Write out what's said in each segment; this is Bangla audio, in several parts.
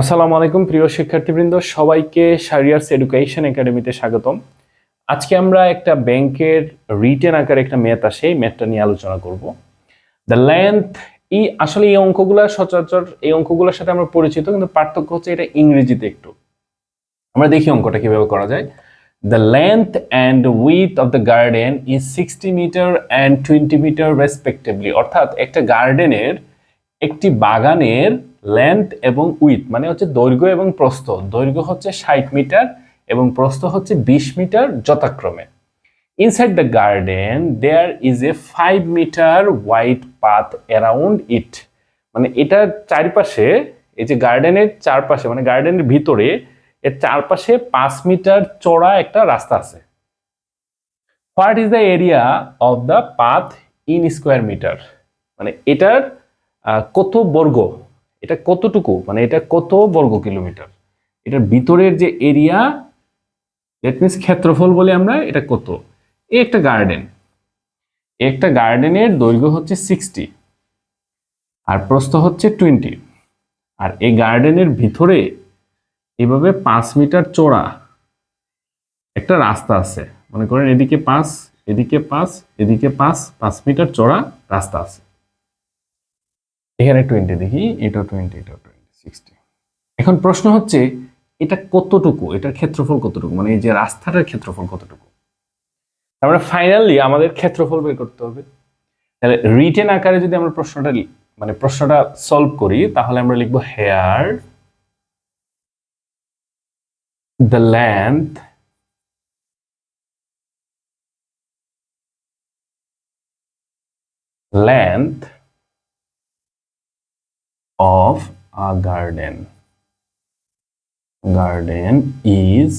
আসসালামু আলাইকুম প্রিয় শিক্ষার্থীবৃন্দ, সবাইকে শারিয়ার্স এডুকেশন একাডেমিতে স্বাগতম। আজকে আমরা একটা ব্যাংকের রিটেন আকারে একটা ম্যাথ আসে, এই ম্যাথটা নিয়ে আলোচনা করব। দ্য লেন্থ, আসলে এই অঙ্কগুলো সচরাচর এই অঙ্কগুলোর সাথে আমরা পরিচিত, কিন্তু পার্থক্য হচ্ছে এটা ইংরেজিতে একটু। আমরা দেখি অঙ্কটা কিভাবে করা যায়। The length and width of the garden is 60 metre and 20 metre respectively. অর্থাৎ একটা গার্ডেনের, একটি বাগানের লেন্থ এবং উইথ মানে হচ্ছে দৈর্ঘ্য এবং প্রস্থ। দৈর্ঘ্য হচ্ছে 60 মিটার এবং প্রস্থ হচ্ছে 20 মিটার যথাক্রমে। Inside the garden there is a 5 metre wide path around it. মানে এটার চারপাশে, এই যে গার্ডেনের চারপাশে মানে গার্ডেনের ভিতরে এর চারপাশে 5 মিটার চওড়া একটা রাস্তা আছে। What is the area of the path in square metre. মানে এটার কত বর্গ, এটা কতটুকু, মানে এটা কত বর্গ কিলোমিটার, এটার ভিতরের যে এরিয়া, দ্যাট মিনস ক্ষেত্রফল বলি আমরা, এটা কত। এই একটা গার্ডেন, একটা গার্ডেনের দৈর্ঘ্য হচ্ছে 60 আর প্রস্থ হচ্ছে 20, আর এই গার্ডেনের ভিতরে এভাবে 5 মিটার চওড়া একটা রাস্তা আছে। মনে করেন এদিকে 5, এদিকে 5, এদিকে 5, 5 মিটার চওড়া রাস্তা আছে। এখানে 20 দেখি, এটা 20, এটা 20, 60। এখন প্রশ্ন হচ্ছে এটা কতটুকু, এটার ক্ষেত্রফল কতটুকু, মানে এই যে রাস্তাটার ক্ষেত্রফল কতটুকু। আমরা ফাইনালি আমাদের ক্ষেত্রফল বের করতে হবে। তাহলে রিটেন আকারে যদি আমরা প্রশ্নটা সলভ করি, তাহলে আমরা লিখব here the length of a garden is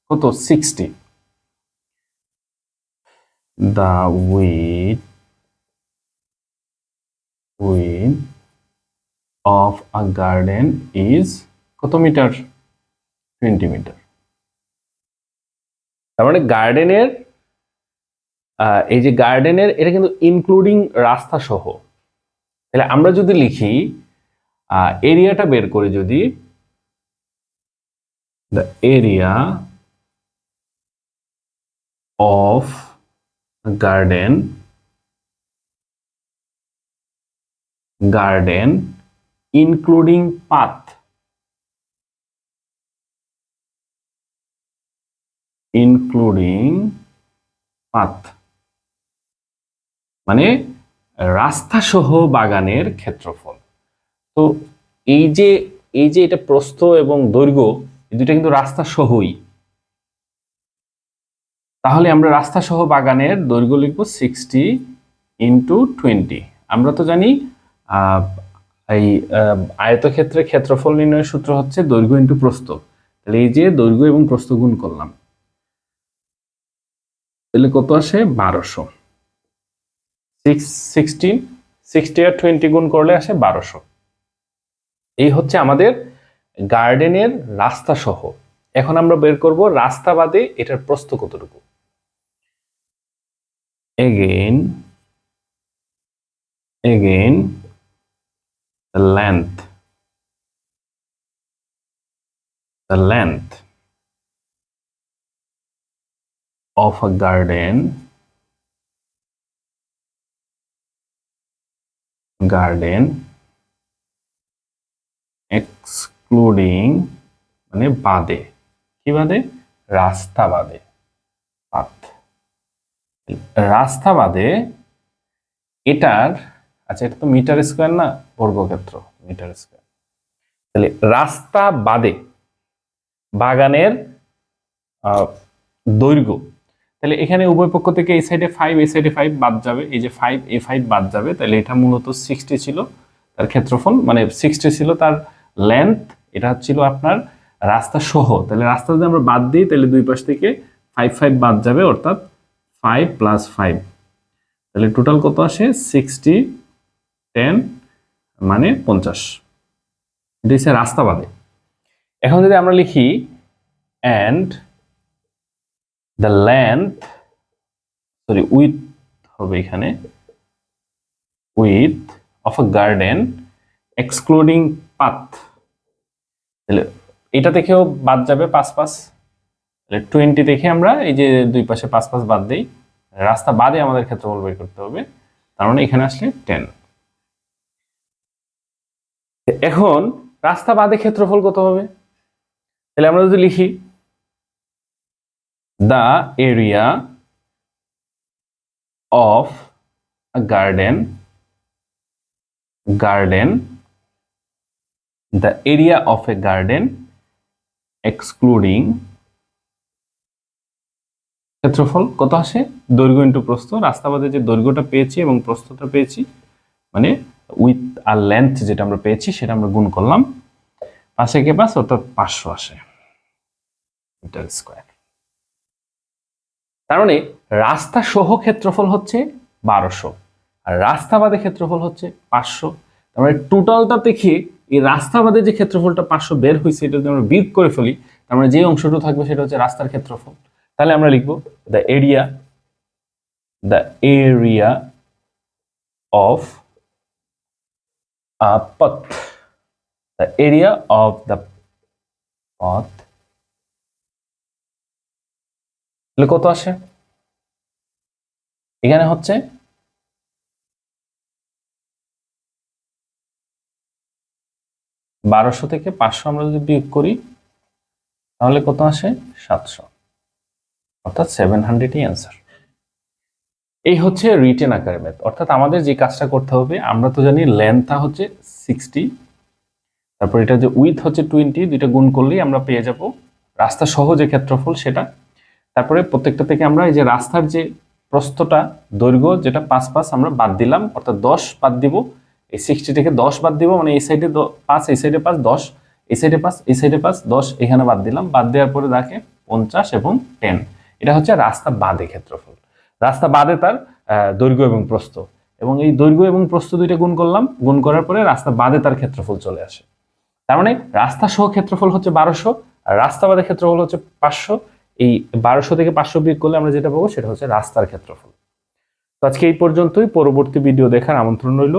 কত, 60, the width of a garden is কত মিটার, 20 মিটার। তার মানে গার্ডেনের, এই যে গার্ডেনের এটা কিন্তু ইনক্লুডিং রাস্তা সহ। তাহলে আমরা যদি লিখি এরিয়াটা বের করি, যদি the area of a garden including path, মানে রাস্তা সহ বাগানের ক্ষেত্রফল। তো এই যে এটা প্রস্থ এবং দৈর্ঘ্য, এই দুইটা কিন্তু রাস্তা সহই। তাহলে আমরা রাস্তা সহ বাগানের দৈর্ঘ্য লিখব 60 ইন্টু 20। আমরা তো জানি এই আয়তক্ষেত্রের ক্ষেত্রফল নির্ণয়ের সূত্র হচ্ছে দৈর্ঘ্য ইন্টু প্রস্থ। তাহলে এই যে দৈর্ঘ্য এবং প্রস্থ গুণ করলাম, তাহলে কত আসে, 1200। 60 আর 20 গুণ করলে আসে 1200। এই হচ্ছে আমাদের গার্ডেনের রাস্তা সহ। এখন আমরা বের করব রাস্তা বাদে এটার প্রস্থ কতটুকু। Again the length of a garden excluding মানে বাদে, কি বাদে, রাস্তা বাদে, রাস্তা বাদে এটার, আচ্ছা এটা তো মিটার স্কয়ার না, বর্গক্ষেত্র, মিটার স্কয়ার। তাহলে রাস্তা বাদে বাগানের দৈর্ঘ্য, তাহলে এখানে উভয় পক্ষ থেকে এই সাইডে 5, এই সাইডে 5 বাদ যাবে, এই যে 5, এই 5 বাদ যাবে। তাহলে এটা মূলত 60 ছিল তার ক্ষেত্রফল, মানে 60 ছিল তার লেন্থ, এটা ছিল আপনার রাস্তা সহ। তাহলে রাস্তা যদি আমরা বাদ দিই, তাহলে দুই পাশ থেকে 5 5 বাদ যাবে, অর্থাৎ 5 + 5, তাহলে টোটাল কত আসে, 60 10 মানে 50। এটা হচ্ছে রাস্তা বাদে। এখন যদি আমরা লিখি and the length, উইথ হবে এখানে, with of a garden excluding path, তাহলে এটা থেকেও বাদ যাবে 5 তাহলে 20 থেকে আমরা এই যে দুই পাশে 5 বাদ দেই, রাস্তা বাদে আমাদের ক্ষেত্রফল বের করতে হবে, তার মানে এখানে আসলে 10। এখন রাস্তা বাদে ক্ষেত্রফল কত হবে? তাহলে আমরা যদি লিখি the area of garden, the area of a garden excluding ক্ষেত্রফল কত আসে? দৈর্ঘ্য ইন্টু প্রস্থ। রাস্তা বাদে যে দৈর্ঘ্যটা পেয়েছি এবং প্রস্থটা পেয়েছি, মানে উইথ আর লেন্থ যেটা আমরা পেয়েছি সেটা আমরা গুণ করলাম, 5 একে 5 অর্থাৎ 500 আসে মিটার স্কয়ার। তার মানে রাস্তা সহ ক্ষেত্রফল হচ্ছে 1200 আর রাস্তা বাদে ক্ষেত্রফল হচ্ছে 500। তার মানে টোটালটা দেখে এই রাস্তা বাদে যে ক্ষেত্রফলটা 500 বের হয়েছে এটা যদি আমরা বিয়োগ করে ফেলি, তার মানে যে অংশটুকু থাকবে সেটা হচ্ছে রাস্তার ক্ষেত্রফল। তাহলে আমরা লিখবো the area of path, the area of the path কত আসে? এখানে হচ্ছে 1200 থেকে 500 আমরা যদি বিয়োগ করি তাহলে কত আসে? 700, অর্থাৎ 700ই অ্যান্সার। এই হচ্ছে রিটেন আকারের ম্যাথ। অর্থাৎ আমাদের যে কাজটা করতে হবে, আমরা তো জানি লেন্থটা হচ্ছে 60, তারপর এটা যে উইথ হচ্ছে 20, দুইটা গুণ করলেই আমরা পেয়ে যাব রাস্তা সহ যে ক্ষেত্রফল সেটা। তারপরে প্রত্যেকটা থেকে আমরা এই যে রাস্তার যে প্রস্থটা দৈর্ঘ্য যেটা 5 আমরা বাদ দিলাম, অর্থাৎ 10 বাদ দিব, এই 60 থেকে 10 বাদ দিব, মানে এই সাইডে 5, এই সাইডে 5, 10, এই সাইডে 5, এই সাইডে 5, 10 এখানে বাদ দিলাম। বাদ দেওয়ার পরে দেখে 50 এবং 10, এটা হচ্ছে রাস্তা বাদে ক্ষেত্রফল। রাস্তা বাদে তার দৈর্ঘ্য এবং প্রস্থ, এবং এই দৈর্ঘ্য এবং প্রস্থ দুইটা গুণ করলাম, গুণ করার পরে রাস্তা বাদে তার ক্ষেত্রফল চলে আসে। তার মানে রাস্তা সহ ক্ষেত্রফল হচ্ছে 1200 আর রাস্তা বাদে ক্ষেত্রফল হচ্ছে 500। এই 1200 থেকে 500 বিয়োগ করলে আমরা যেটা পাবো সেটা হচ্ছে রাস্তার ক্ষেত্রফল। তো আজকে এই পর্যন্তই। পরবর্তী ভিডিও দেখার আমন্ত্রণ রইল।